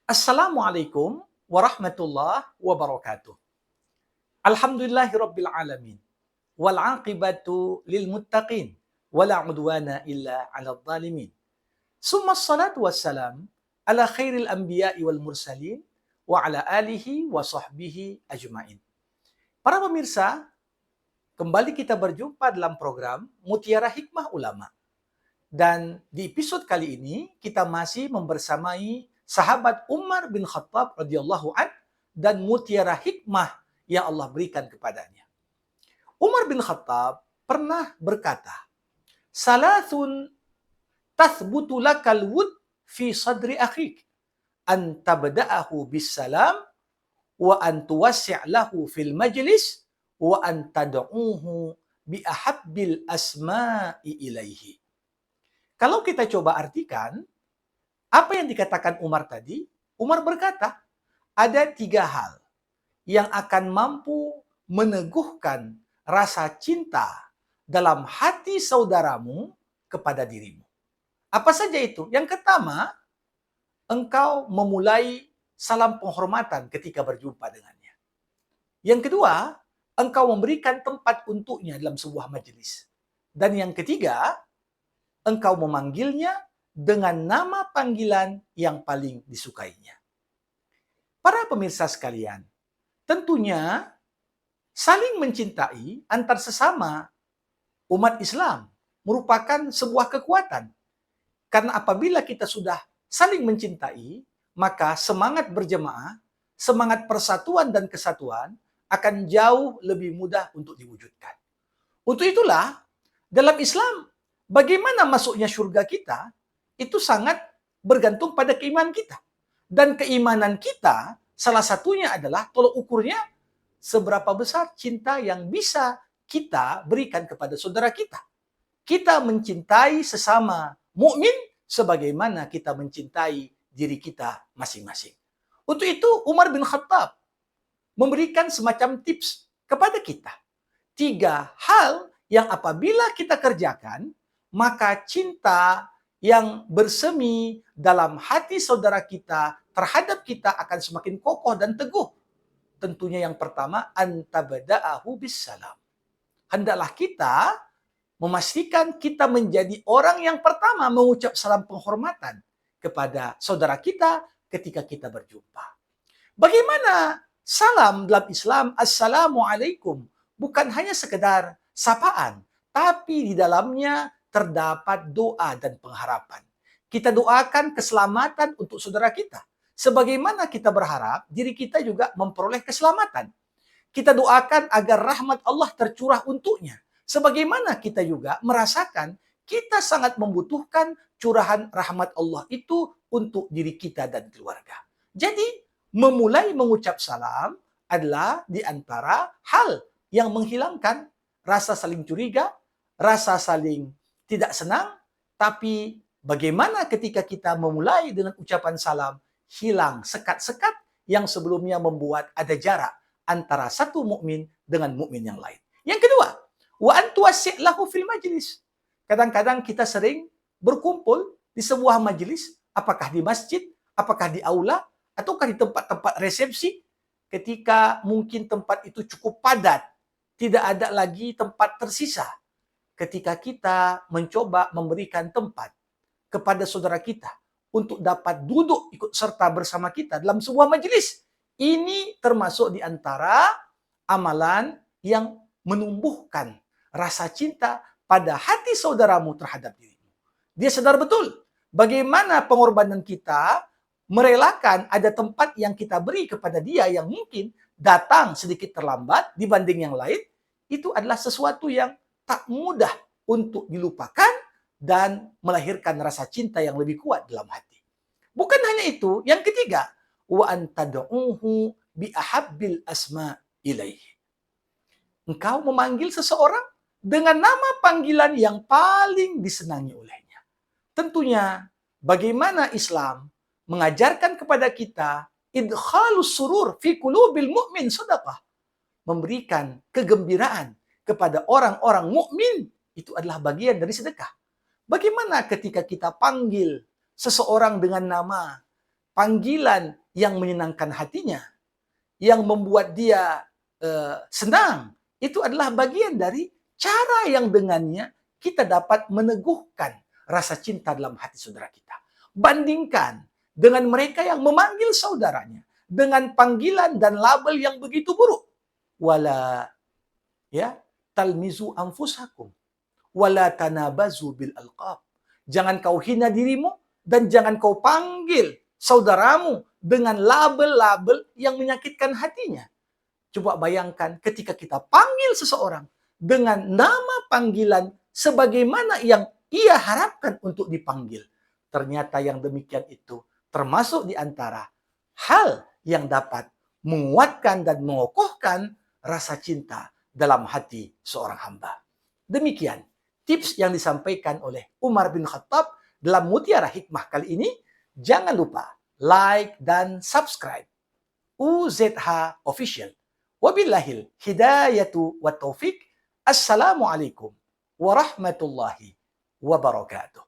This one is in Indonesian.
Assalamualaikum warahmatullahi wabarakatuh. Alhamdulillahirabbil alamin. Wal 'aqibatu lil muttaqin. Wala 'udwana illa 'alal zalimin. Summa ssalatu wassalam ala khairil anbiya'i wal mursalin wa ala alihi wa sahbihi ajmain. Para pemirsa, kembali kita berjumpa dalam program Mutiara Hikmah Ulama. Dan di episode kali ini kita masih membersamai sahabat Umar bin Khattab radhiyallahu an dan mutiara hikmah yang Allah berikan kepadanya. Umar bin Khattab pernah berkata, "Salasun tathbutu lakal wud fi sadri akhik, an tabda'ahu bis salam wa an tuwassi' lahu fil majlis wa an tad'uhu bi ahabbil asma'i ilaihi." Kalau kita coba artikan, apa yang dikatakan Umar tadi, Umar berkata, ada 3 hal yang akan mampu meneguhkan rasa cinta dalam hati saudaramu kepada dirimu. Apa saja itu? Yang pertama, engkau memulai salam penghormatan ketika berjumpa dengannya. Yang kedua, engkau memberikan tempat untuknya dalam sebuah majelis. Dan yang ketiga, engkau memanggilnya dengan nama panggilan yang paling disukainya. Para pemirsa sekalian, tentunya saling mencintai antar sesama umat Islam merupakan sebuah kekuatan. Karena apabila kita sudah saling mencintai, maka semangat berjemaah, semangat persatuan dan kesatuan akan jauh lebih mudah untuk diwujudkan. Untuk itulah, dalam Islam, bagaimana masuknya surga kita, itu sangat bergantung pada keimanan kita. Dan keimanan kita, salah satunya adalah tolok ukurnya seberapa besar cinta yang bisa kita berikan kepada saudara kita. Kita mencintai sesama mukmin sebagaimana kita mencintai diri kita masing-masing. Untuk itu, Umar bin Khattab memberikan semacam tips kepada kita. 3 hal yang apabila kita kerjakan, maka cinta yang bersemi dalam hati saudara kita terhadap kita akan semakin kokoh dan teguh. Tentunya yang pertama, antabda'ahu bisalam. Hendaklah kita memastikan kita menjadi orang yang pertama mengucap salam penghormatan kepada saudara kita ketika kita berjumpa. Bagaimana salam dalam Islam? Assalamualaikum. Bukan hanya sekedar sapaan, tapi di dalamnya terdapat doa dan pengharapan. Kita doakan keselamatan untuk saudara kita. Sebagaimana kita berharap diri kita juga memperoleh keselamatan. Kita doakan agar rahmat Allah tercurah untuknya. Sebagaimana kita juga merasakan kita sangat membutuhkan curahan rahmat Allah itu untuk diri kita dan keluarga. Jadi, memulai mengucap salam adalah di antara hal yang menghilangkan rasa saling curiga, rasa saling tidak senang, tapi bagaimana ketika kita memulai dengan ucapan salam, hilang sekat-sekat yang sebelumnya membuat ada jarak antara satu mukmin dengan mukmin yang lain. Yang kedua, wa antuwasi' lahu fil majlis. Kadang-kadang kita sering berkumpul di sebuah majelis, apakah di masjid, apakah di aula, ataukah di tempat-tempat resepsi, ketika mungkin tempat itu cukup padat, tidak ada lagi tempat tersisa. Ketika kita mencoba memberikan tempat kepada saudara kita untuk dapat duduk ikut serta bersama kita dalam sebuah majelis, ini termasuk di antara amalan yang menumbuhkan rasa cinta pada hati saudaramu terhadap dirimu. Dia sadar betul bagaimana pengorbanan kita merelakan ada tempat yang kita beri kepada dia yang mungkin datang sedikit terlambat dibanding yang lain, itu adalah sesuatu yang tak mudah untuk dilupakan dan melahirkan rasa cinta yang lebih kuat dalam hati. Bukan hanya itu, yang ketiga, wa antad'uhu bi ahabbil asma ilaihi. Engkau memanggil seseorang dengan nama panggilan yang paling disenangi olehnya. Tentunya bagaimana Islam mengajarkan kepada kita idkhalus surur fi qulubil mu'min shadaqah. Memberikan kegembiraan kepada orang-orang mukmin itu adalah bagian dari sedekah. Bagaimana ketika kita panggil seseorang dengan nama panggilan yang menyenangkan hatinya, yang membuat dia senang, itu adalah bagian dari cara yang dengannya kita dapat meneguhkan rasa cinta dalam hati saudara kita. Bandingkan dengan mereka yang memanggil saudaranya dengan panggilan dan label yang begitu buruk. Wala ya talmizu anfusakum wala tanabazu bil alqab. Jangan kau hina dirimu dan jangan kau panggil saudaramu dengan label-label yang menyakitkan hatinya. Coba bayangkan ketika kita panggil seseorang dengan nama panggilan sebagaimana yang ia harapkan untuk dipanggil. Ternyata yang demikian itu termasuk di antara hal yang dapat menguatkan dan mengokohkan rasa cinta dalam hati seorang hamba. Demikian tips yang disampaikan oleh Umar bin Khattab dalam Mutiara Hikmah kali ini. Jangan lupa like dan subscribe UZH Official. Wabillahil hidayatu wa taufik. Assalamualaikum warahmatullahi wabarakatuh.